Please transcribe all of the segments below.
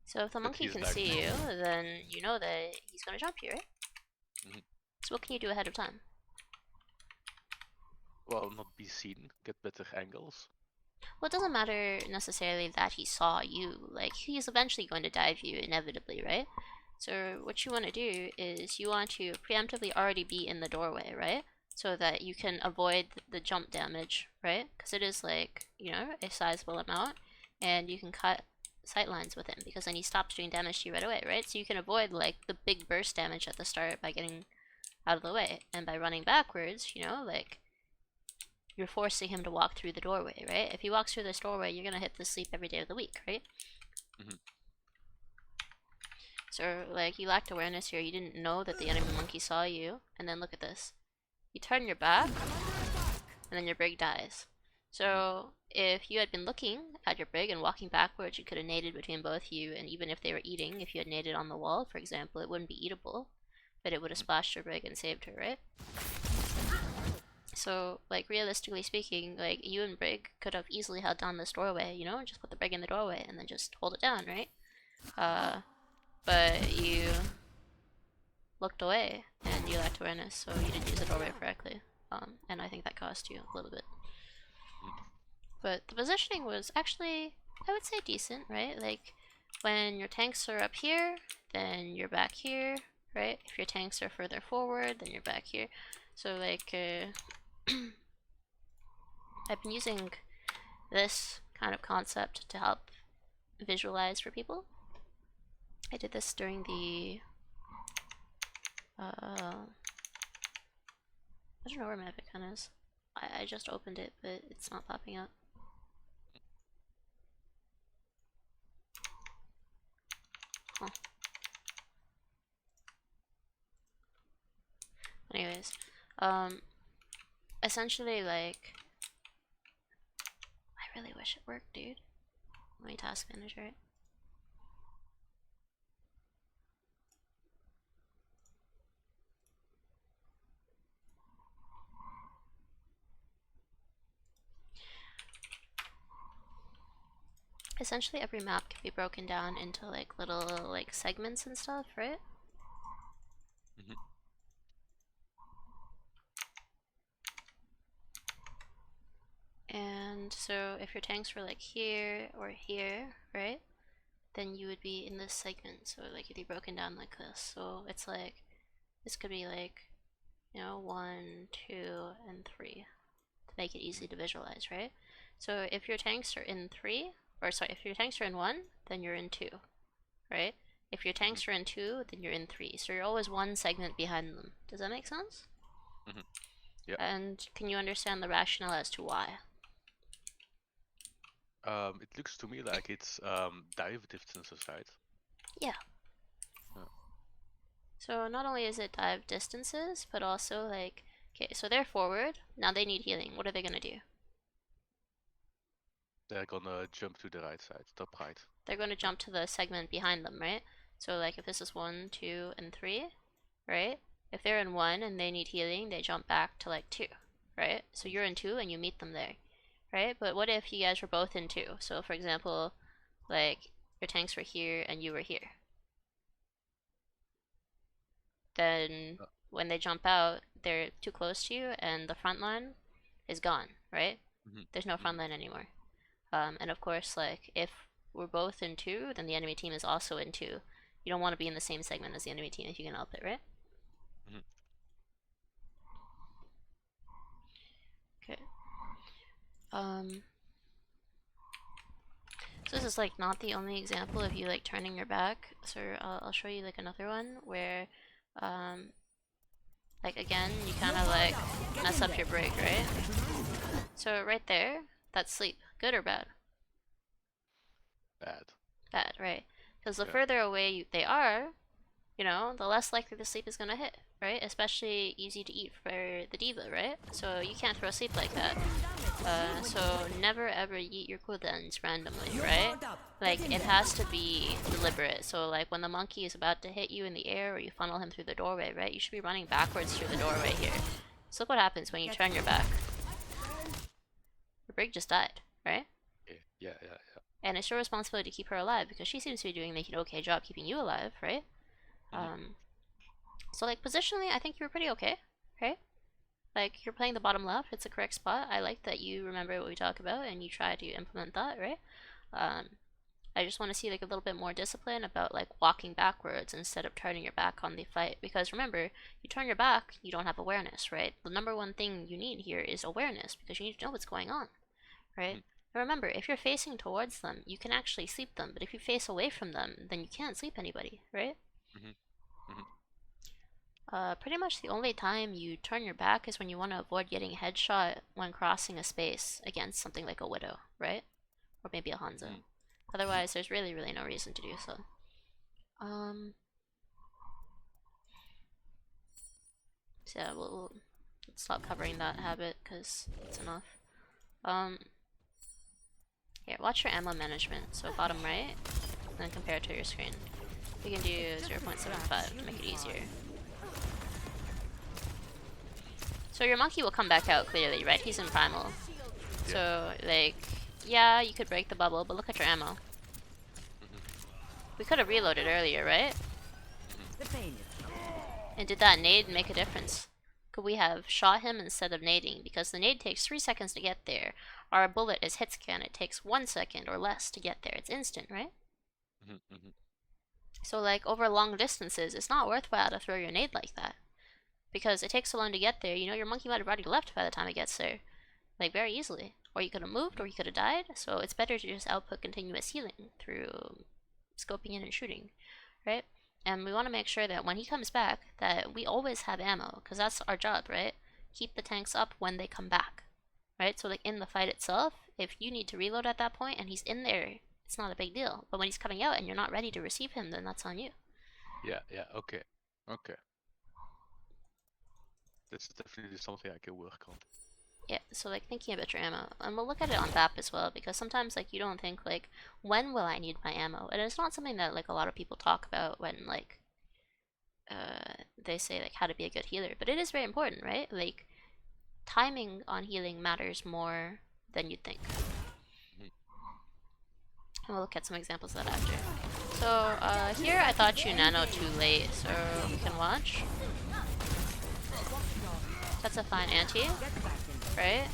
So if the monkey he's can back. see you, then you know that he's gonna jump you, right? Mhm. So what can you do ahead of time? Well, not be seen, get better angles. Well, it doesn't matter necessarily that he saw you. Like, he's eventually going to dive you, inevitably, right? So what you want to do is you want to preemptively already be in the doorway, right? So that you can avoid the jump damage, right? Because it is like, you know, a sizable amount, and you can cut sight lines with him because then he stops doing damage to you right away, right? So you can avoid like the big burst damage at the start by getting out of the way, and by running backwards, you know, like you're forcing him to walk through the doorway, right? If he walks through this doorway, you're gonna hit the sleep every day of the week, right? Mhm. So, like, you lacked awareness here. You didn't know that the enemy monkey saw you. And then look at this. You turn your back, and then your brig dies. So, if you had been looking at your brig and walking backwards, you could have naded between both you, and even if they were eating, if you had naded on the wall, for example, it wouldn't be eatable, but it would have splashed your brig and saved her, right? So, like, realistically speaking, like, you and Brig could have easily held down this doorway, you know, and just put the Brig in the doorway and then just hold it down, right? But you looked away and you lacked awareness, so you didn't use the doorway correctly. And I think that cost you a little bit. But the positioning was actually, I would say, decent, right? Like, when your tanks are up here, then you're back here, right? If your tanks are further forward, then you're back here. So, like, I've been using this kind of concept to help visualize for people. I did this during the I don't know where my icon is. I just opened it, but it's not popping up. Huh. Anyways, essentially, like, I really wish it worked, dude. My task manager, right? Essentially, every map can be broken down into like little like segments and stuff, right? And so if your tanks were like here or here, right? Then you would be in this segment. So like it'd be broken down like this. So it's like this could be like, you know, 1, 2, and 3 to make it easy to visualize, right? So if your tanks are in 3, or sorry, if your tanks are in 1, then you're in 2, right? If your tanks are in 2, then you're in 3. So you're always one segment behind them. Does that make sense? Yeah. And can you understand the rationale as to why? It looks to me like it's dive distances, right? Yeah. So not only is it dive distances, but also like, okay, so they're forward. Now they need healing. What are they gonna do? They're gonna jump to the right side, top right. They're gonna jump to the segment behind them, right? So like if this is 1, 2, and 3, right? If they're in 1 and they need healing, they jump back to like 2, right? So you're in 2 and you meet them there, right? But what if you guys were both in 2? So for example, like your tanks were here and you were here. Then when they jump out, they're too close to you and the front line is gone, right? There's no front line anymore. And of course, like if we're both in 2, then the enemy team is also in 2. You don't want to be in the same segment as the enemy team if you can help it, right? Okay. So this is like not the only example of you like turning your back. So I'll show you like another one where, like again, you kind of like mess up your brig, right? So right there, that's sleep. Good or bad? Bad. Bad, right? Because the further away they are, you know, the less likely the sleep is gonna hit, right? Especially easy to eat for the diva, right? So you can't throw sleep like that. So never ever eat your cooldowns randomly, right? Like it has to be deliberate. So like when the monkey is about to hit you in the air or you funnel him through the doorway, right? You should be running backwards through the doorway here. So look what happens when you turn your back. Your brig just died, right? Yeah. and it's your responsibility to keep her alive because she seems to be making an okay job keeping you alive, right? Mhm. So like positionally, I think you were pretty okay, right? Like you're playing the bottom left, it's a correct spot. I like that you remember what we talk about and you try to implement that, right? Um, I just want to see like a little bit more discipline about like walking backwards instead of turning your back on the fight. Because remember, you turn your back, you don't have awareness, right? The number one thing you need here is awareness because you need to know what's going on, right? Mhm. And remember, if you're facing towards them, you can actually sleep them. But if you face away from them, then you can't sleep anybody, right? Mhm. Mhm. Pretty much the only time you turn your back is when you want to avoid getting headshot when crossing a space against something like a Widow, right? Or maybe a Hanzo. Mhm. Mhm. Otherwise, there's really, really no reason to do so. Um, so yeah, we'll stop covering that habit because it's enough. Um, Here, watch your ammo management. So bottom right, and then compare it to your screen. You can do 0.75 to make it easier. So your monkey will come back out clearly, right? He's in primal. Yeah. So, like, yeah, you could break the bubble, but look at your ammo. Mhm. We could have reloaded earlier, right? Mhm. And did that nade make a difference? Could we have shot him instead of nading? Because the nade takes 3 seconds to get there. Our bullet is hit scan, it takes 1 second or less to get there. It's instant, right? Mhm. Mhm. So, like, over long distances, it's not worthwhile to throw your nade like that. Because it takes so long to get there, you know, your monkey might have already left by the time it gets there. Like, very easily. Or you could have moved, or Mhm. you could have died. So it's better to just output continuous healing through scoping in and shooting, right? And we want to make sure that when he comes back, that we always have ammo, because that's our job, right? Keep the tanks up when they come back, right? So like in the fight itself, if you need to reload at that point and he's in there, it's not a big deal. But when he's coming out and you're not ready to receive him, then that's on you. Yeah. Yeah. Okay. Okay. This is definitely something I can work on. Yeah, so like thinking about your ammo, and we'll look at it on VAP as well because sometimes like you don't think like when will I need my ammo, and it's not something that like a lot of people talk about when like they say like how to be a good healer, but it is very important, right? Like timing on healing matters more than you'd think. Mhm. And we'll look at some examples of that after. So here I thought you nano too late, so we can watch. That's a fine anti, right?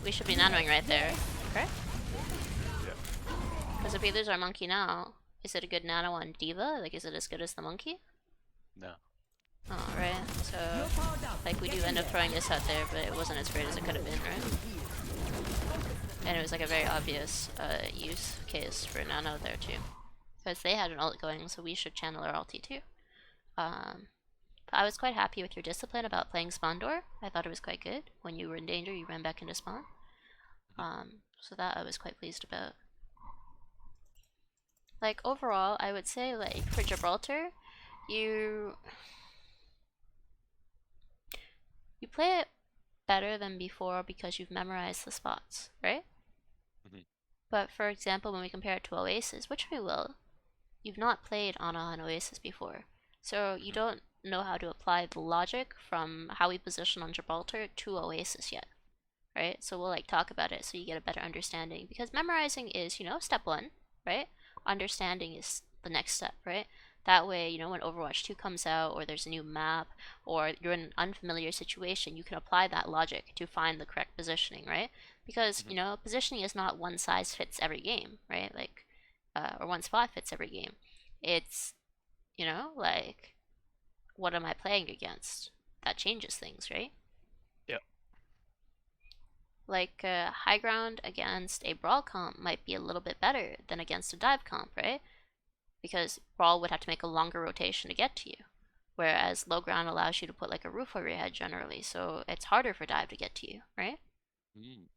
We should be nanoing right there, okay? Yeah. Because if we lose our monkey now, is it a good nano on Diva? Like, is it as good as the monkey? No. Oh, right. So, like, we do end up throwing this out there, but it wasn't as great as it could have been, right? And it was like a very obvious use case for nano there too. Because they had an ult going, so we should channel our ulti too. Um, but I was quite happy with your discipline about playing spawn door. I thought it was quite good. When you were in danger, you ran back into spawn. Mhm. So that I was quite pleased about. Like overall, I would say like for Gibraltar, you you play it better than before because you've memorized the spots, right? Mhm. But for example, when we compare it to Oasis, which we will, you've not played Ana on Oasis before, so you Mhm. don't know how to apply the logic from how we position on Gibraltar to Oasis yet, right? So we'll like talk about it so you get a better understanding because memorizing is, you know, step one, right? Understanding is the next step, right? That way, you know, when Overwatch 2 comes out or there's a new map or you're in an unfamiliar situation, you can apply that logic to find the correct positioning, right? Because, Mhm. you know, positioning is not one size fits every game, right? Like, or one spot fits every game. It's, you know, like, what am I playing against? That changes things, right? Yeah. Like high ground against a brawl comp might be a little bit better than against a dive comp, right? Because brawl would have to make a longer rotation to get to you, whereas low ground allows you to put like a roof over your head generally, so it's harder for dive to get to you, right?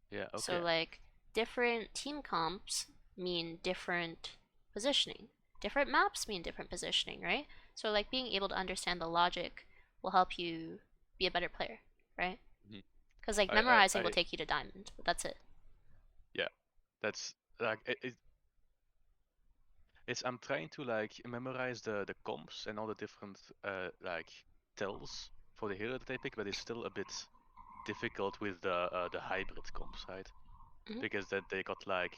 Yeah. So Okay. like different team comps mean different positioning. Different maps mean different positioning, right? So like being able to understand the logic will help you be a better player, right? Mhm. Because like I. I. memorizing will I. take you to diamond, but that's it. Yeah. That's like it's I'm trying to like memorize the comps and all the different like tells for the hero that I pick, but it's still a bit difficult with the hybrid comps, right? Hmm. Because that they got like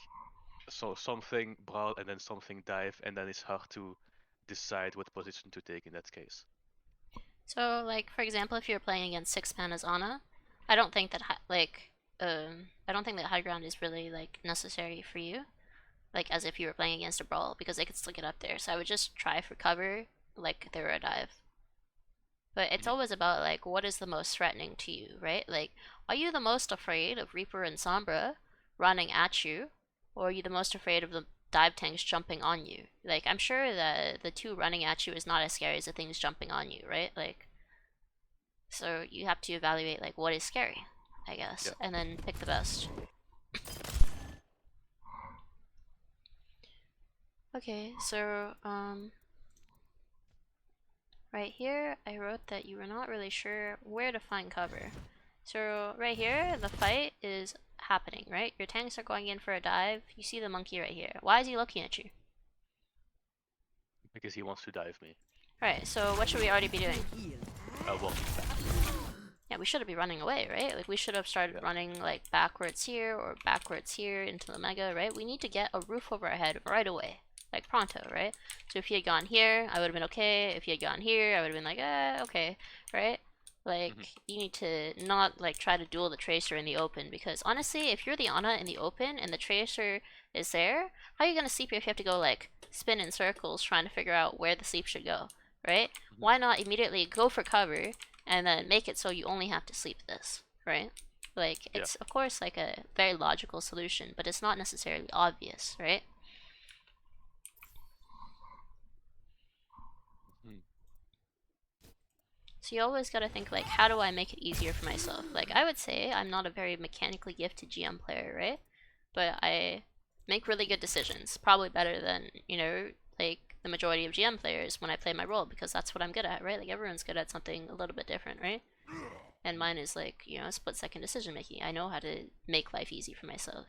so something brawl and then something dive, and then it's hard to decide what position to take in that case. So, like, for example, if you're playing against 6 as Ana, I don't think that, I don't think that high ground is really, like, necessary for you. Like, as if you were playing against a brawl, because they could still get up there. So I would just try for cover, like, they were a dive. But it's Mhm. always about, like, what is the most threatening to you, right? Like, are you the most afraid of Reaper and Sombra running at you? Or are you the most afraid of the dive tanks jumping on you? Like, I'm sure that the two running at you is not as scary as the things jumping on you, right? Like, so you have to evaluate, like, what is scary, I guess, Yeah. and then pick the best. Okay, so, right here, I wrote that you were not really sure where to find cover. So right here, the fight is happening, right? Your tanks are going in for a dive. You see the monkey right here. Why is he looking at you? Because he wants to dive me. Alright, so what should we already be doing? Walking back. Yeah, we should be running away, right? Like, we should have started Yeah. running, like, backwards here or backwards here into the mega, right? We need to get a roof over our head right away. Like, pronto, right? So if he had gone here, I would have been okay. If he had gone here, I would have been like, okay, right? Like, Mhm. you need to not, like, try to duel the Tracer in the open, because honestly, if you're the Ana in the open and the Tracer is there, how are you gonna sleep if you have to go, like, spin in circles trying to figure out where the sleep should go, right? Mhm. Why not immediately go for cover and then make it so you only have to sleep this, right? Like, Yeah. it's of course like a very logical solution, but it's not necessarily obvious, right? Mhm. So you always gotta think, like, how do I make it easier for myself? Like, I would say I'm not a very mechanically gifted GM player, right? But I make really good decisions, probably better than, like the majority of GM players when I play my role, because that's what I'm good at, right? Like, everyone's good at something a little bit different, right? And Mhm. mine is like, split second decision making. I know how to make life easy for myself.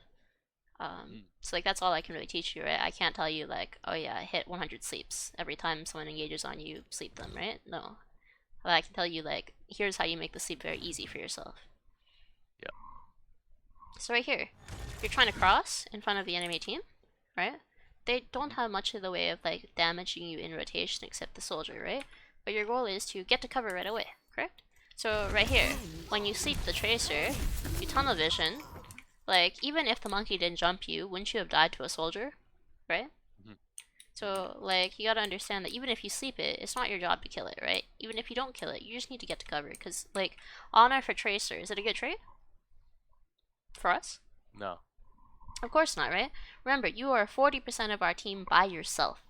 Mhm. So like that's all I can really teach you, right? I can't tell you like, oh yeah, hit 100 sleeps every time someone engages on you, sleep them, right? No, but I can tell you like, here's how you make the sleep very easy for yourself. Yeah. So right here, you're trying to cross in front of the enemy team, right? They don't Mhm. have much of the way of like damaging you in rotation except the soldier, right? But your goal is to get to cover right away, correct? So right here, when you sleep the tracer, you tunnel vision. Like even if the monkey didn't jump you, wouldn't you have died to a soldier, right? Mhm. So like you gotta understand that even if you sleep it, it's not your job to kill it, right? Even if you don't kill it, you just need to get to cover. Cause like honor for tracer, is it a good trait for us? No. Of course not, right? Remember, you are 40% of our team by yourself,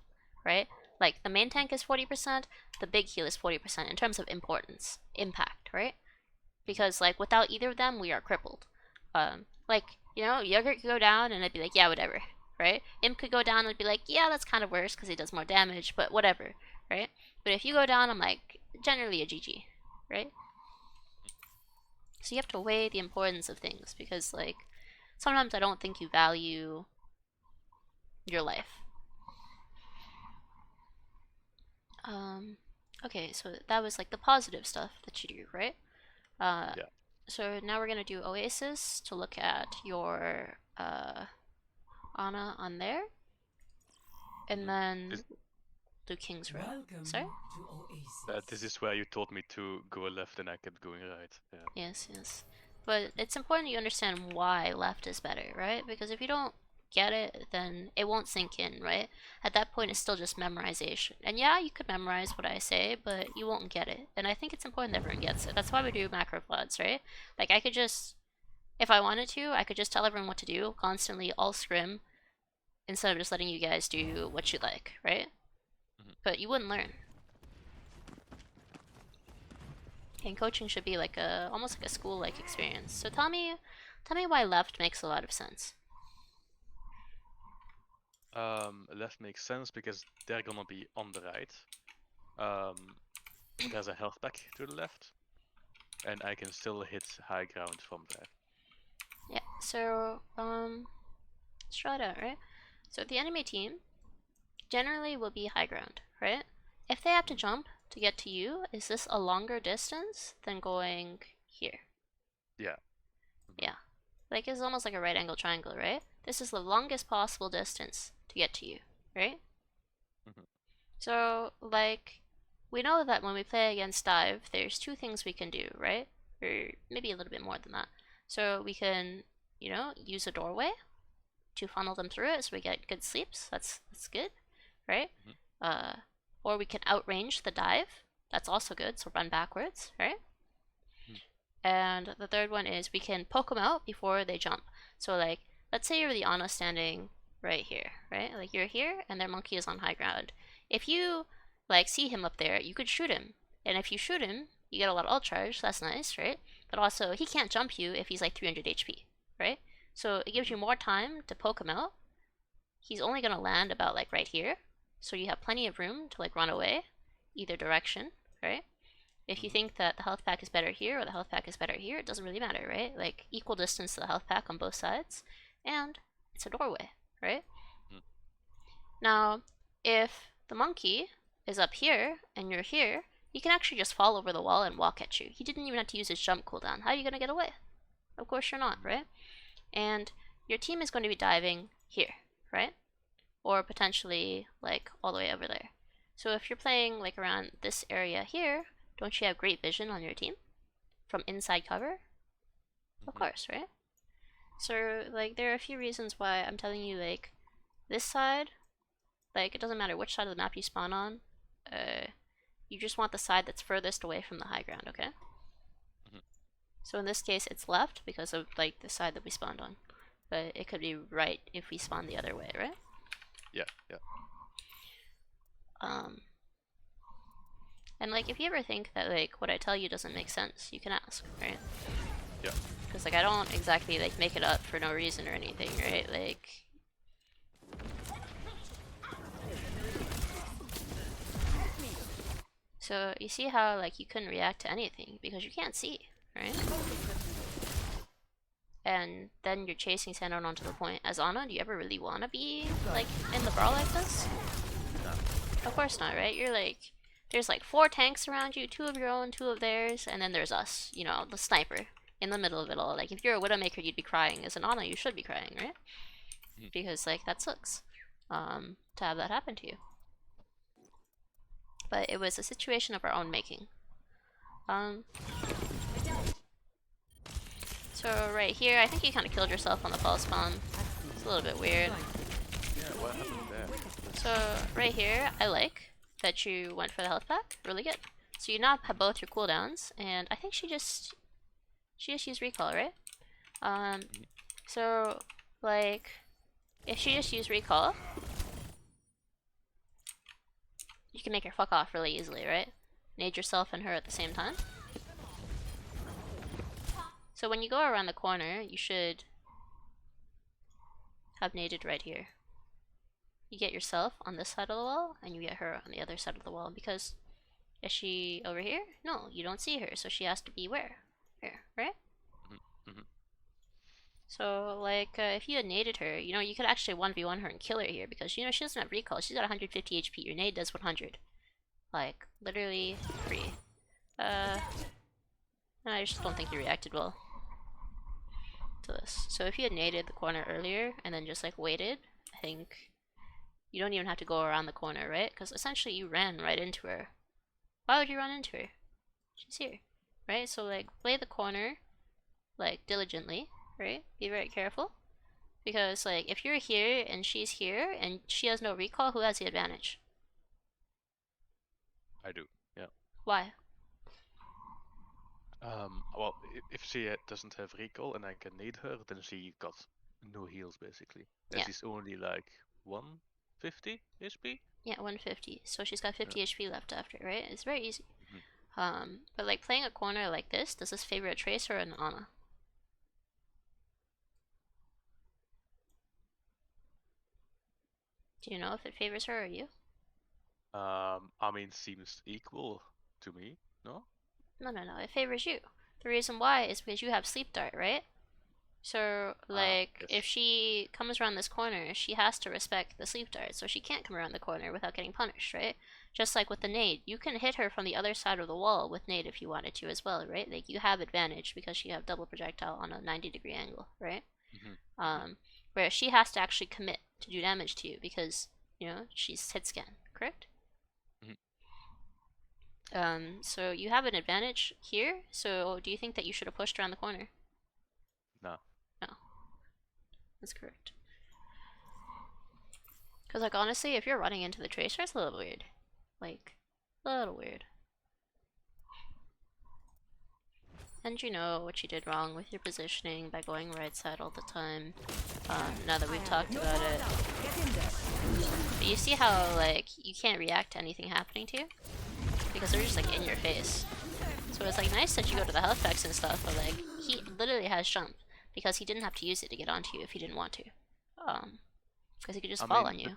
right? Like the main tank is 40%, the big heal is 40% in terms of importance, impact, right? Mhm. Because like without either of them, we are crippled. Like Yogurt could go down and I'd be like, yeah, whatever, right? Imp could go down and I'd be like, yeah, that's kind of worse because he does more damage, but whatever, right? But if you go down, I'm like generally a GG, right? So you have to weigh the importance of things because like sometimes I don't think you value your life. Um, okay, so that was like the positive stuff that you do, right? Uh, Yeah. so now we're gonna do Oasis to look at your Ana on there, and Mhm. This, then do King's Row. Welcome Sorry? to this Oasis. is where you told me to go left and I kept going right. Yeah. Yes, yes. But it's important you understand why left is better, right? Because if you don't get it, then it won't sink in, right? At that point, Mhm. it's still just memorization. And yeah, you could memorize what I say, but you won't get it. And I think it's important that everyone gets it. That's why we do macro VODs, right? Like, I could just, if I wanted to, I could just tell everyone what to do constantly, all scrim, instead of just letting you guys do what you like, right? Mhm. But you wouldn't learn. And coaching should be like a almost like a school like experience. So tell me why left makes a lot of sense. Left makes sense because they're gonna be on the right. Um, there's a health pack to the left, and I can still hit high ground from there. Yeah. So let's try it out, right? So the enemy team generally will be high ground, right? If they have to Mhm. jump to get to you, is this a longer distance than going here? Yeah. Mhm. Yeah. Like it's almost like a right angle triangle, right? this is the longest possible distance to get to you, right? Mhm. So, like, we know that when we play against dive, there's two things we can do, right? Or maybe a little bit more than that. So we can, you know, use a doorway to funnel them through it so we get good sleeps. That's good, right? Mhm. Or we can outrange the dive. That's also good, so run backwards, right? Mhm. And the third one is we can poke them out before they jump. So, like, let's say you're the Ana standing right here, right? Like, you're here and their monkey is on high ground. If you, like, see him up there, you could shoot him. And if you shoot him, you get a lot of ult charge, that's nice, right? But also, he can't jump you if he's like 300 HP, right? So it gives you more time to poke him out. He's only gonna land about like right here, so you have plenty of room to like run away, either direction, right? If you Mhm. think that the health pack is better here or the health pack is better here, it doesn't really matter, right? Like equal distance to the health pack on both sides, and it's a doorway, right? Mhm. Now, if the monkey is up here and you're here, he can actually just fall over the wall and walk at you. He didn't even have to use his jump cooldown. How are you gonna get away? Of course you're not, Mhm. right? And your team is going to be diving here, right? Or potentially like all the way over there. So if you're playing like around this area here, don't you have great vision on your team from inside cover? Of Mhm. course, right? So like there are a few reasons why I'm telling you like this side, like it doesn't matter which side of the map you spawn on, you just want the side that's furthest away from the high ground, okay? Mhm. So in this case it's left because of like the side that we spawned on. But it could be right if we spawn the other way, right? Yeah. Yeah. Um, and like if you ever think that like what I tell you doesn't make sense, you can ask, right? Yeah. Because like I don't exactly like make it up for no reason or anything, right? Like so you see how like you couldn't react to anything because you can't see, right? And then you're chasing Sandon onto the point. As Ana, do you ever really want to be like in the brawl like this? No. Of course not, right? You're like there's like 4 tanks around you, 2 of your own, 2 of theirs, and then there's us, you know, the sniper in the middle of it all. Like if you're a Widowmaker, you'd be crying. As an Ana, you should be crying, right? Mhm. Because like that sucks. To have that happen to you. But it was a situation of our own making. Um, so right here, I think you kind of killed yourself on the false spawn. It's a little bit weird. Yeah. What happened there? So right here, I like that you went for the health pack. Really good. So you now have both your cooldowns, and I think she just used recall, right? Mhm. So like if she just used recall, you can make her fuck off really easily, right? Nade yourself and her at the same time. So when you go around the corner, you should have naded right here. You get yourself on this side of the wall, and you get her on the other side of the wall, because is she over here? No, you don't see her, so she has to be where? Here, right? Mhm. Mhm. So, like, if you had naded her, you know, you could actually 1v1 her and kill her here, because, you know, she doesn't have recall. She's got 150 HP. Your nade does 100. Like, literally free. I just don't think you reacted well to this. So if you had naded the corner earlier, and then just, like, waited, I think you don't even have to go around the corner, right? Because essentially you ran right into her. Why would you run into her? She's here, right? So like play the corner like diligently, right? Be very careful because like if you're here and she's here and she has no recall, who has the advantage? I do. Yeah. Why? Well, if she doesn't have recall and I can nade her, then she got no heals basically, and Yeah, she's only like 150 HP. yeah, 150. So she's got Yeah. 50 HP left after, right? It's very easy. Mhm. But like playing a corner like this, does this favor a Trace or an Ana? Do you know if it favors her or you? I mean, seems equal to me. No. No, no, no. It favors you. The reason why is because you have Sleep Dart, right? So, like, if Yes. she comes around this corner, she has to respect the sleep dart, so she can't come around the corner without getting punished, right? Just like with the nade, you can hit her from the other side of the wall with nade if you wanted to as well, right? Like, you have advantage because you have double projectile on a 90-degree angle, right? Mhm. Mhm. Um, where she has to actually commit to do damage to you because, you know, she's hit scan, correct? So you have an advantage here, so do you think that you should have pushed around the corner? No. No. That's correct. Because, like, honestly, if you're running into the tracer, it's a little weird. Like, a little weird. And you know what you did wrong with your positioning by going right side all the time. Now that we've talked about it. But you see how, like, you can't react to anything happening to you? Because they're just, like, in your face. So it's, like, nice that you go to the health packs and stuff, but, like, he literally has jump. Because he didn't have to use it to get onto you if he didn't want to. Because he could just fall on you.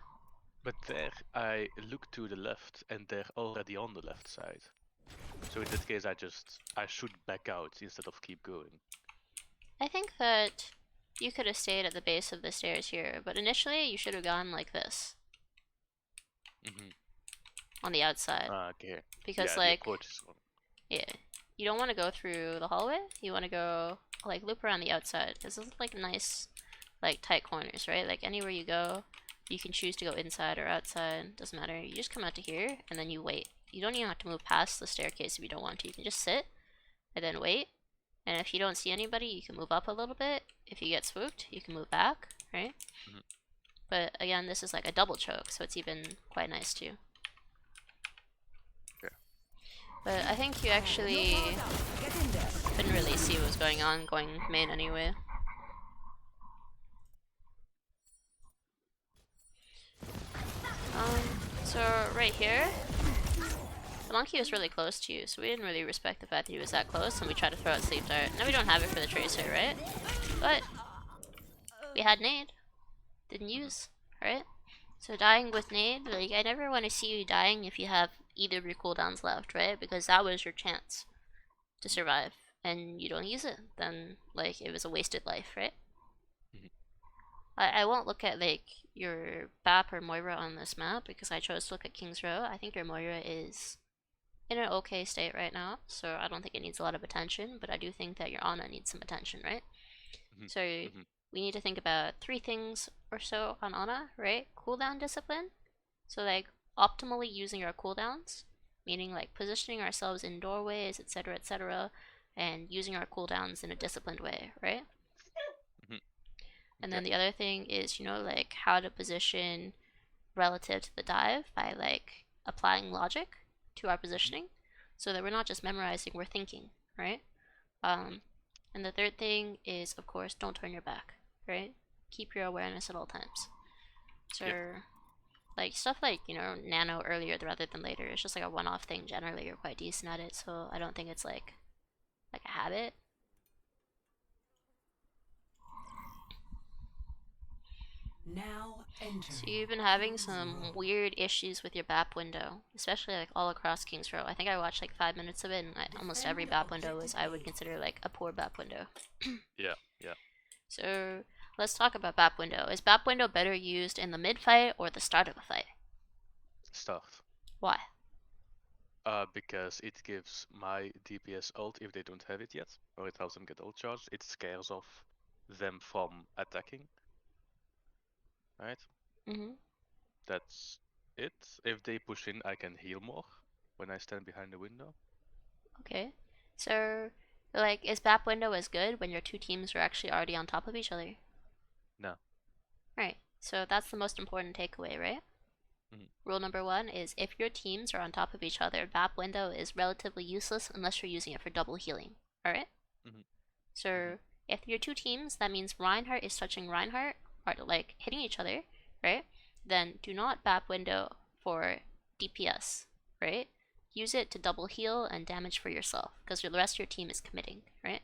But there, I look to the left, and they're already on the left side. So in that case, I should back out instead of keep going. I think that you could have stayed at the base of the stairs here, but initially you should have gone like this. On the outside. Okay. Because, yeah, like, the approach is wrong. Yeah, you don't want to go through the hallway. You want to go, like, loop around the outside. Because those are, like, nice, like, tight corners, right? Like, anywhere you go, you can choose to go inside or outside. Doesn't matter. You just come out to here, and then you wait. You don't even have to move past the staircase if you don't want to. You can just sit, and then wait. And if you don't see anybody, you can move up a little bit. If you get spooked, you can move back, right? But, again, this is, like, a double choke, so it's even quite nice, too. But I think you actually couldn't really see what was going on going main anyway. So right here, the monkey was really close to you, so we didn't really respect the fact that he was that close, and we tried to throw out sleep dart. Now we don't have it for the tracer, right? But we had nade. Didn't use, right? So dying with nade, like, I never want to see you dying if you have either of your cooldowns left, right? Because that was your chance to survive, and you don't use it, then, like, it was a wasted life, right? I won't look at, like, your BAP or Moira on this map, because I chose to look at King's Row. I think your Moira is in an okay state right now, so I don't think it needs a lot of attention, but I do think that your Ana needs some attention, right? So we need to think about 3 things or so on Ana, right? Cooldown discipline, so, like, optimally using our cooldowns, meaning, like, positioning ourselves in doorways, etc., and using our cooldowns in a disciplined way, right? And then the other thing is, you know, like, how to position relative to the dive by, like, applying logic to our positioning, so that we're not just memorizing, we're thinking, right? And the third thing is, of course, don't turn your back, right? Keep your awareness at all times. So, like, stuff like, you know, nano earlier rather than later, it's just like a one-off thing. Generally, you're quite decent at it, so I don't think it's like a habit. Now enter. So you've been having some weird issues with your BAP window, especially, like, all across King's Row. I think I watched like 5 minutes of it, and almost every BAP window was, I would consider, like, a poor BAP window. Yeah. So let's talk about BAP window. Is BAP window better used in the mid fight or the start of a fight? Start. Why? Because it gives my DPS ult if they don't have it yet, or it helps them get ult charged. It scares off them from attacking. Right? That's it. If they push in, I can heal more when I stand behind the window. Okay. So, like, is BAP window as good when your 2 teams are actually already on top of each other? No. Right. So that's the most important takeaway, right? Rule number 1 is if your teams are on top of each other, BAP window is relatively useless unless you're using it for double healing. Alright? So, if your 2 teams, that means Reinhardt is touching Reinhardt, or, like, hitting each other, right? Then do not BAP window for DPS, right? Use it to double heal and damage for yourself, because the rest of your team is committing, right?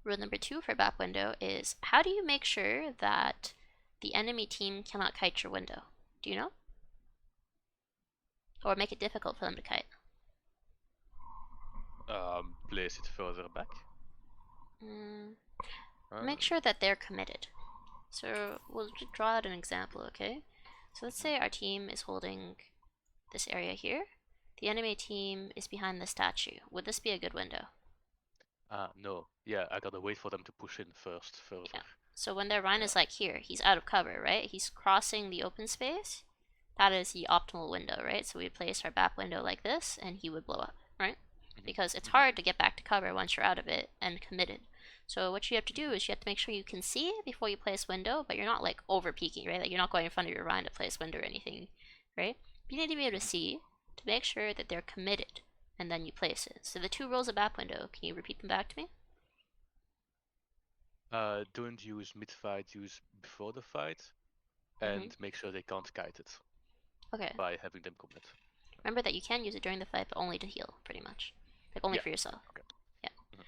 Rule number 2 for BAP window is, how do you make sure that the enemy team cannot kite your window? Do you know? Or make it difficult for them to kite? Place it further back. Make sure that they're committed. So we'll just draw out an example, okay? So let's say our team is holding this area here. The enemy team is behind the statue. Would this be a good window? No. Yeah, I gotta wait for them to push in first, further. Yeah. So when their Rhine is like here, he's out of cover, right? He's crossing the open space. That is the optimal window, right? So we place our back window like this, and he would blow up, right? Because it's hard to get back to cover once you're out of it and committed. So what you have to do is you have to make sure you can see before you place window, but you're not like over peeking, right? Like you're not going in front of your Rhine to place window or anything, right? You need to be able to see to make sure that they're committed, and then you place it. So the 2 rows of back window, can you repeat them back to me? Don't use mid-fight, use before the fight, and make sure they can't kite it Okay. by having them commit. Remember that you can use it during the fight, but only to heal, pretty much. Like only for yourself. Okay. Yeah.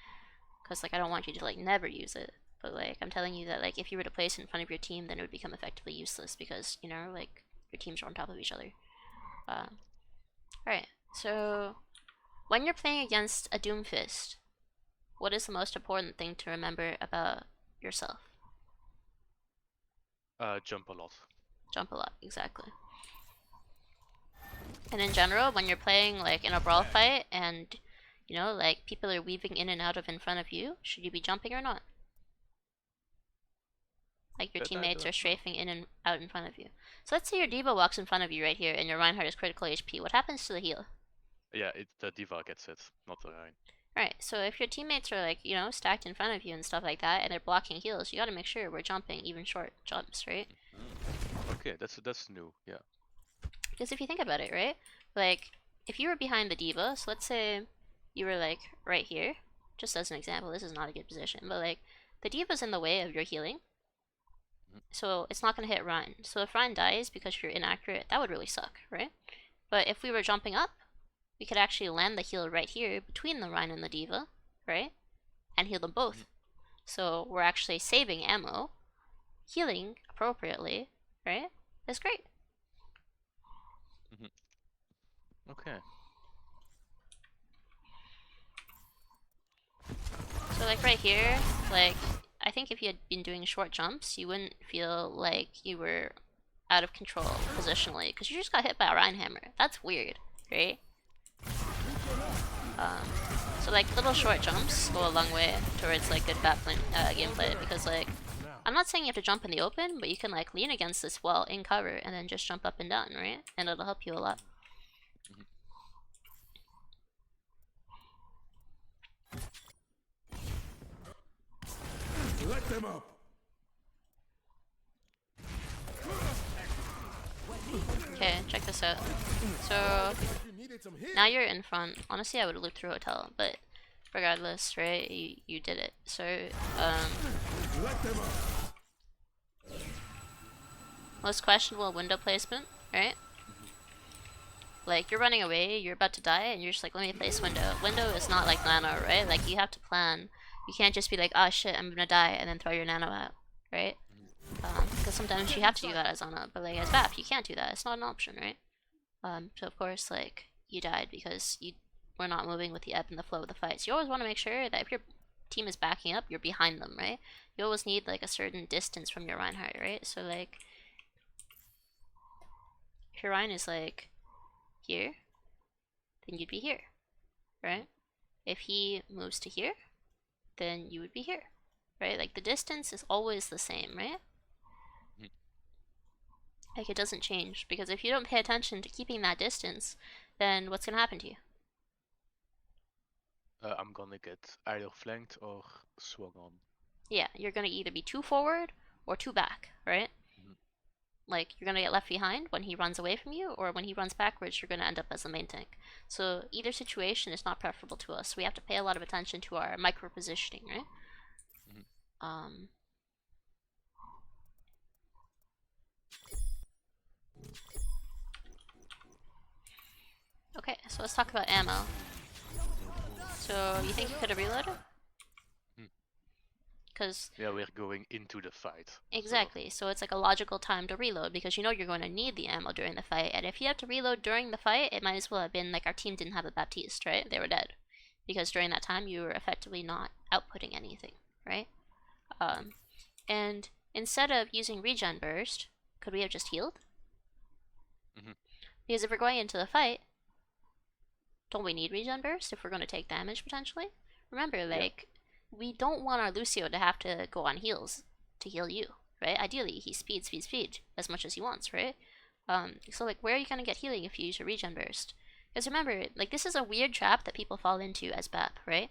Because like I don't want you to like never use it, but like I'm telling you that like if you were to place it in front of your team, then it would become effectively useless because you know like your teams are on top of each other. Alright, so when you're playing against a Doomfist, what is the most important thing to remember about yourself? Jump a lot. Jump a lot, exactly. And in general, when you're playing like in a brawl fight and you know like people are weaving in and out of in front of you, should you be jumping or not? Like your teammates are strafing in and out in front of you. So let's say your D.Va walks in front of you right here and your Reinhardt is critical HP. What happens to the heal? Yeah, the D.Va gets it, not the Rein. Right, so if your teammates are like, you know, stacked in front of you and stuff like that and they're blocking heals, you gotta make sure we're jumping even short jumps, right? Okay, that's new, yeah. Because if you think about it, right? Like, if you were behind the D.Va, so let's say you were like right here, just as an example, this is not a good position, but like the D.Va's in the way of your healing. So it's not going to hit Ryan. So if Ryan dies because you're inaccurate, that would really suck, right? But if we were jumping up, we could actually land the heal right here between the Ryan and the D.Va, right? And heal them both. So we're actually saving ammo, healing appropriately, right? That's great. Okay. So like right here, like I think if you had been doing short jumps, you wouldn't feel like you were out of control positionally because you just got hit by a Reinhammer. That's weird, right? So like little short jumps go a long way towards like good gameplay because like I'm not saying you have to jump in the open, but you can like lean against this wall in cover and then just jump up and down, right? And it'll help you a lot. Let them up. Okay, check this out. So now you're in front. Honestly, I would have looked through hotel, but regardless, right? You did it. So most questionable window placement, right? Like you're running away, you're about to die, and you're just like, let me place window. Window is not like nano, right? Like you have to plan. You can't just be like, oh shit, I'm gonna die, and then throw your nano out, right? Because sometimes you have to do that as Ana, but like as BAP, you can't do that. It's not an option, right? So of course, like you died because you were not moving with the ebb and the flow of the fight. So you always want to make sure that if your team is backing up, you're behind them, right? You always need like a certain distance from your Reinhardt, right? So like, if your Rein is like here, then you'd be here, right? If he moves to here, then you would be here, right? Like the distance is always the same, right? Like it doesn't change, because if you don't pay attention to keeping that distance, then what's gonna happen to you? I'm gonna get either flanked or swung on. Yeah, you're gonna either be too forward or too back, right? Like you're gonna get left behind when he runs away from you, or when he runs backwards, you're gonna end up as the main tank. So either situation is not preferable to us. We have to pay a lot of attention to our micro positioning, right? Okay, so let's talk about ammo. So you think you could have reloaded? Because yeah, we're going into the fight. Exactly. So it's like a logical time to reload because you know you're going to need the ammo during the fight. And if you have to reload during the fight, it might as well have been like our team didn't have a Baptiste, right? They were dead. Because during that time you were effectively not outputting anything, right? And instead of using regen burst, could we have just healed? Because if we're going into the fight, don't we need regen burst if we're going to take damage potentially? Remember, like, we don't want our Lucio to have to go on heals. to heal you, right? Ideally, he speed as much as he wants, right? So like, where are you gonna get healing if you use your regen burst? Because remember, like, this is a weird trap that people fall into as BAP, right?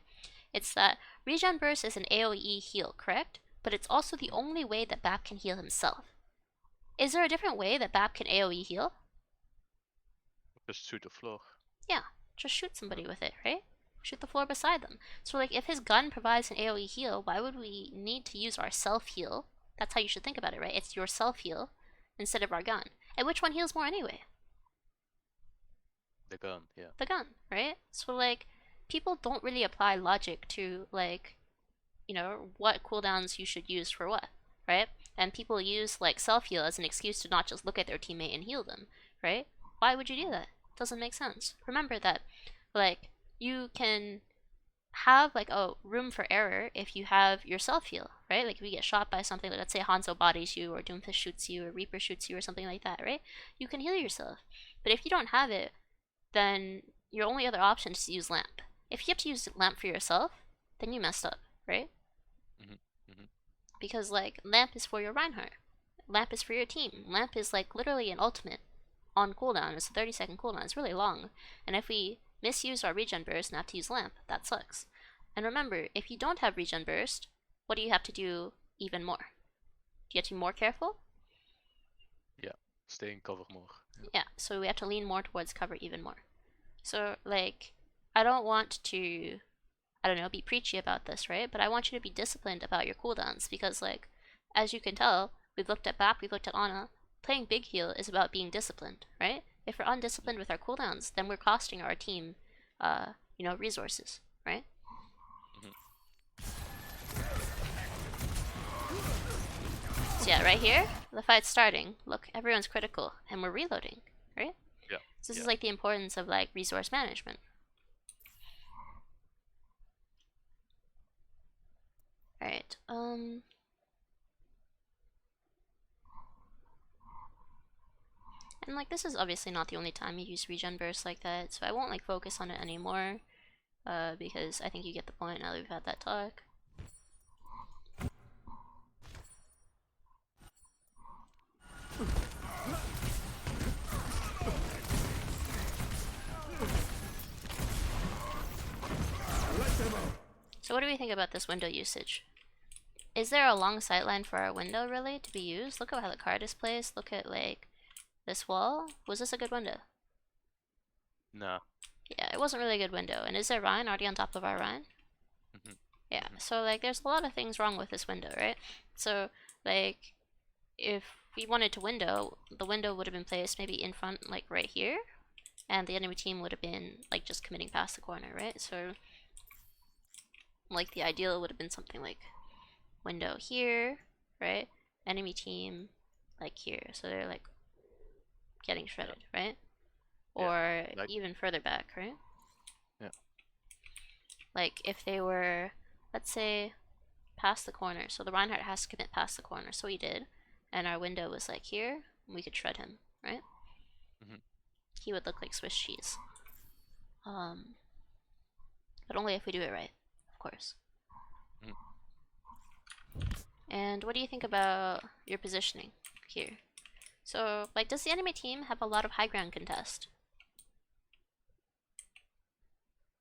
It's that regen burst is an AoE heal, correct? But it's also the only way that BAP can heal himself. Is there a different way that BAP can AoE heal? Just shoot the floor. Yeah, just shoot somebody with it, right? Shoot the floor beside them. So like, if his gun provides an AoE heal, why would we need to use our self heal? That's how you should think about it, right? It's your self heal instead of our gun. And which one heals more anyway? The gun, yeah. The gun, right? So like, people don't really apply logic to like, you know, what cooldowns you should use for what, right? And people use like self heal as an excuse to not just look at their teammate and heal them, right? Why would you do that? It doesn't make sense. Remember that, like, you can have like a room for error if you have your self heal, right? Like if you get shot by something, like let's say Hanzo bodies you, or Doomfist shoots you, or Reaper shoots you, or something like that, right? You can heal yourself. But if you don't have it, then your only other option is to use lamp. If you have to use lamp for yourself, then you messed up, right? Because like, lamp is for your Reinhardt, lamp is for your team, lamp is like literally an ultimate on cooldown. It's a 30-second cooldown. It's really long, and if we misuse our regen burst and have to use lamp, that sucks. And remember, if you don't have regen burst, what do you have to do even more? Do you have to be more careful? Yeah, stay in cover more. Yeah, so we have to lean more towards cover even more. So like, I don't want to, I don't know, be preachy about this, right? But I want you to be disciplined about your cooldowns, because like, as you can tell, we've looked at BAP, we've looked at Ana. Playing big heal is about being disciplined, right? If we're undisciplined with our cooldowns, then we're costing our team, you know, resources, right? So yeah, right here, the fight's starting. Look, everyone's critical, and we're reloading, right? Yeah. So this is like the importance of like resource management. Alright, and like, this is obviously not the only time you use regen burst like that, so I won't like focus on it anymore, because I think you get the point now that we've had that talk. So what do we think about this window usage? Is there a long sightline for our window really to be used? Look at how the card is placed. Look at like this wall. Was this a good window? No. Yeah, it wasn't really a good window. And is there Ryan already on top of our Ryan? Yeah, so like there's a lot of things wrong with this window, right? So like, if we wanted to window, the window would have been placed maybe in front, like right here, and the enemy team would have been like just committing past the corner, right? So like, the ideal would have been something like window here, right? Enemy team like here, so they're like getting shredded, right? Or like, even further back, right? Yeah. Like if they were, let's say, past the corner, so the Reinhardt has to commit past the corner, so he did, and our window was like here, we could shred him, right? He would look like Swiss cheese. But only if we do it right, of course. And what do you think about your positioning here? So, like, does the enemy team have a lot of high ground contest?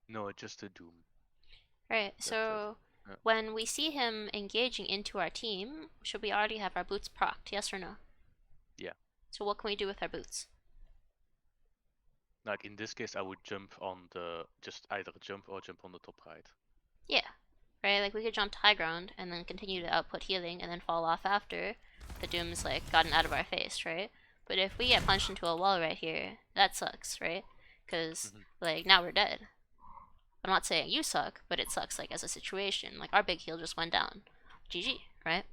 No, just a Doom. Right, so when we see him engaging into our team, should we already have our boots procced, yes or no? Yeah. So what can we do with our boots? Like in this case, I would jump on the, just either jump or jump on the top right. Yeah, right, like we could jump to high ground and then continue to output healing and then fall off after the Doom's like gotten out of our face, right? But if we get punched into a wall right here, that sucks, right? Because like, now we're dead. I'm not saying you suck, but it sucks like as a situation. Like, our big heal just went down. GG, right?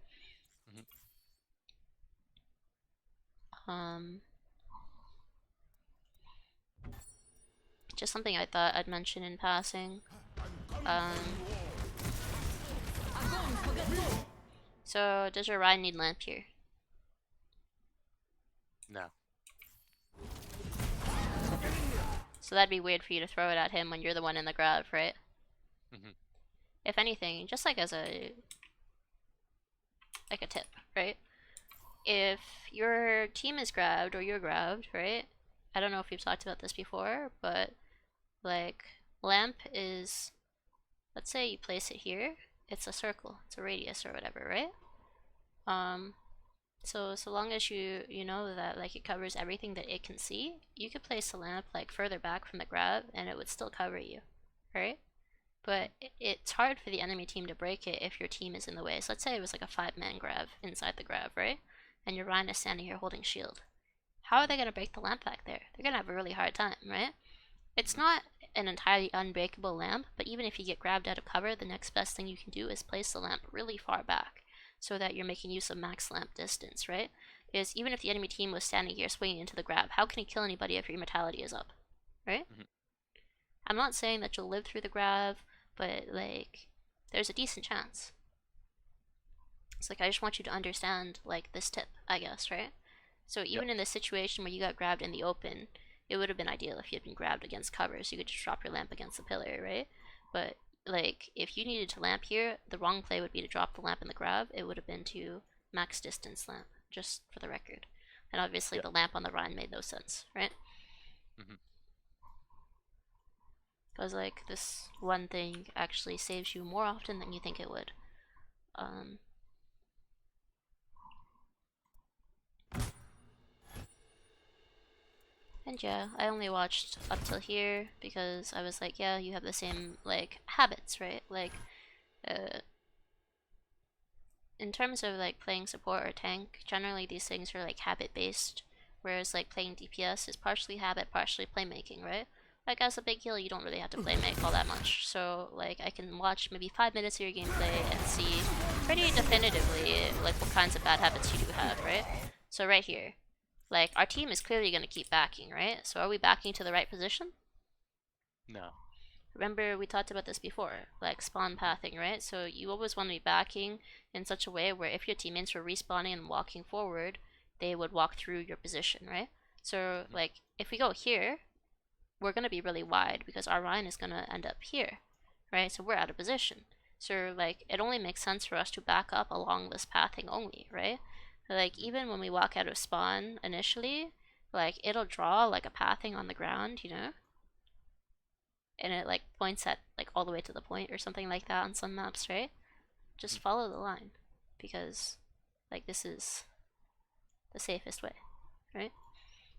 Just something I thought I'd mention in passing. So does your Ryan need lamp here? No. So that'd be weird for you to throw it at him when you're the one in the grab, right? If anything, just like as a like a tip, right? If your team is grabbed or you're grabbed, right? I don't know if we've talked about this before, but like lamp is, let's say you place it here, it's a circle, it's a radius or whatever, right? So long as you know that like it covers everything that it can see, you could place the lamp like further back from the grab and it would still cover you, right? But it's hard for the enemy team to break it if your team is in the way. So let's say it was like a 5-man grab inside the grab, right? And your Ryan is standing here holding shield. How are they going to break the lamp back there? They're going to have a really hard time, right? It's not an entirely unbreakable lamp, but even if you get grabbed out of cover, the next best thing you can do is place the lamp really far back so that you're making use of max lamp distance, right? Because even if the enemy team was standing here swinging into the grab, how can you kill anybody if your immortality is up, right? I'm not saying that you'll live through the grab, but like there's a decent chance. It's like I just want you to understand like this tip, I guess, right? So even in this situation where you got grabbed in the open, it would have been ideal if you had been grabbed against cover, so you could just drop your lamp against the pillar, right? But like if you needed to lamp here, the wrong play would be to drop the lamp in the grab. It would have been to max distance lamp, just for the record. And obviously the lamp on the Rhine made no sense, right? Because like this one thing actually saves you more often than you think it would. And yeah, I only watched up till here because I was like, yeah, you have the same like habits, right? Like in terms of like playing support or tank, generally these things are like habit based, whereas like playing DPS is partially habit, partially playmaking, right? Like as a big heal, you don't really have to playmake all that much. So like I can watch maybe 5 minutes of your gameplay and see pretty definitively like what kinds of bad habits you do have, right? So right here, like our team is clearly going to keep backing, right? So are we backing to the right position? No. Remember we talked about this before, like spawn pathing, right? So you always want to be backing in such a way where if your teammates were respawning and walking forward, they would walk through your position, right? So like if we go here, we're going to be really wide because our Rhine is going to end up here, right? So we're out of position. So like it only makes sense for us to back up along this pathing only, right? Like even when we walk out of spawn initially, like it'll draw like a pathing on the ground, you know? And it like points at like all the way to the point or something like that on some maps, right? Just follow the line because like this is the safest way, right?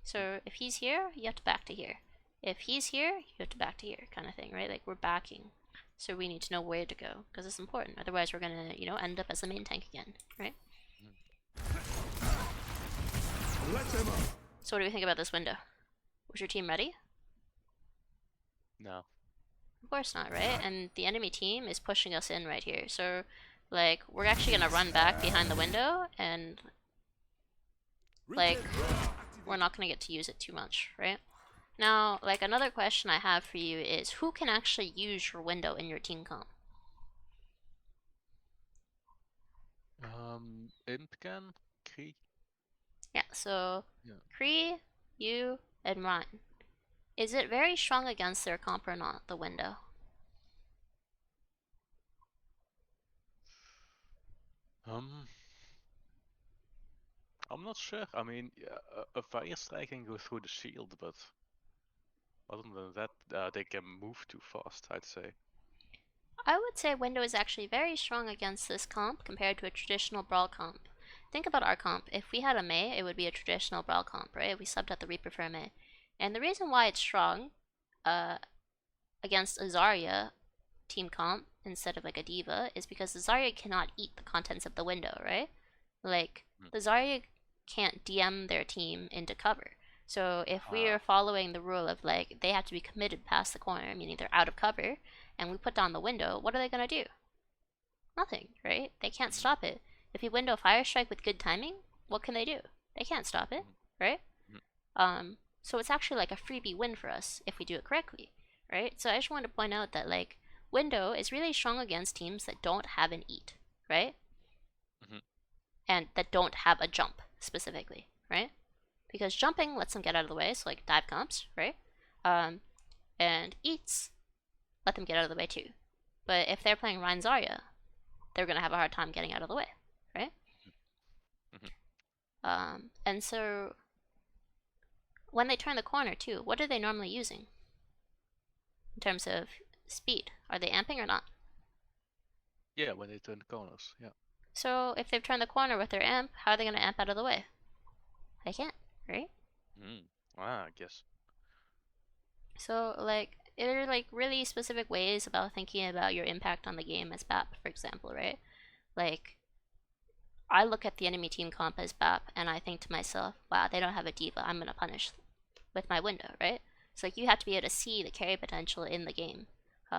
So if he's here, you have to back to here. If he's here, you have to back to here, kind of thing, right? Like we're backing, so we need to know where to go because it's important. Otherwise, we're gonna, you know, end up as the main tank again, right? So what do we think about this window? Was your team ready? No. Of course not, right? And the enemy team is pushing us in right here. So, like, we're actually gonna run back behind the window and, like, we're not gonna get to use it too much, right? Now, like, another question I have for you is, who can actually use your window in your team comp? Imp can, Kree. Yeah, so, Kree, you, and Ryan. Is it very strong against their comp or not, the window? I'm not sure. I mean, a fire strike can go through the shield, but other than that, they can move too fast, I'd say. I would say window is actually very strong against this comp compared to a traditional brawl comp. Think about our comp. If we had a Mei, it would be a traditional brawl comp, right? We subbed out the Reaper for a Mei. And the reason why it's strong against a Zarya team comp instead of like a D.Va is because the Zarya cannot eat the contents of the window, right? Like, the Zarya can't DM their team into cover. So if we are following the rule of like they have to be committed past the corner, meaning they're out of cover, and we put down the window, what are they gonna do? Nothing, right? They can't stop it. If you window fire strike with good timing, what can they do? They can't stop it, right? So it's actually like a freebie win for us if we do it correctly, right? So I just wanted to point out that like window is really strong against teams that don't have an eat, right? And that don't have a jump specifically, right? Because jumping lets them get out of the way, so like dive comps, right? And eats let them get out of the way too. But if they're playing Ryan Zarya, they're gonna have a hard time getting out of the way, right? And so when they turn the corner too, what are they normally using in terms of speed? Are they amping or not? Yeah, when they turn corners, yeah. So if they've turned the corner with their amp, how are they going to amp out of the way? They can't, right? I guess. So like there are like really specific ways about thinking about your impact on the game as BAP, for example, right? Like I look at the enemy team comp as BAP and I think to myself, wow, they don't have a diva, I'm gonna punish with my window, right? So like you have to be able to see the carry potential in the game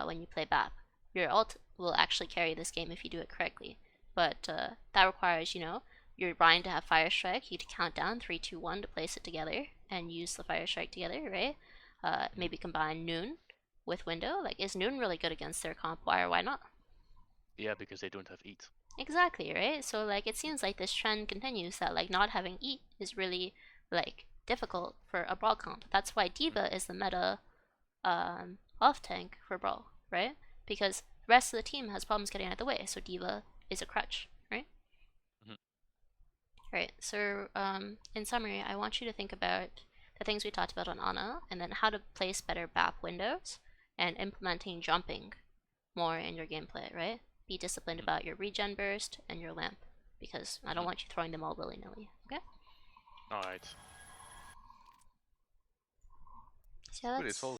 when you play BAP. Your ult will actually carry this game if you do it correctly, but that requires, you know, your Ryan to have Fire Strike, you to count down 3, 2, 1 to place it together and use the Fire Strike together, right? Maybe combine Noon with Window. Like, is Noon really good against their comp? Why or why not? Yeah, because they don't have eat. Exactly, right? So like it seems like this trend continues that like not having eat is really like difficult for a brawl comp. That's why Diva is the meta off tank for brawl, right? Because the rest of the team has problems getting out of the way, so Diva is a crutch, right? Right. So in summary, I want you to think about the things we talked about on Ana, and then how to place better BAP windows and implementing jumping more in your gameplay, right? Be disciplined about your regen burst and your lamp, because I don't want you throwing them all willy-nilly, okay? Alright. So Good, it's all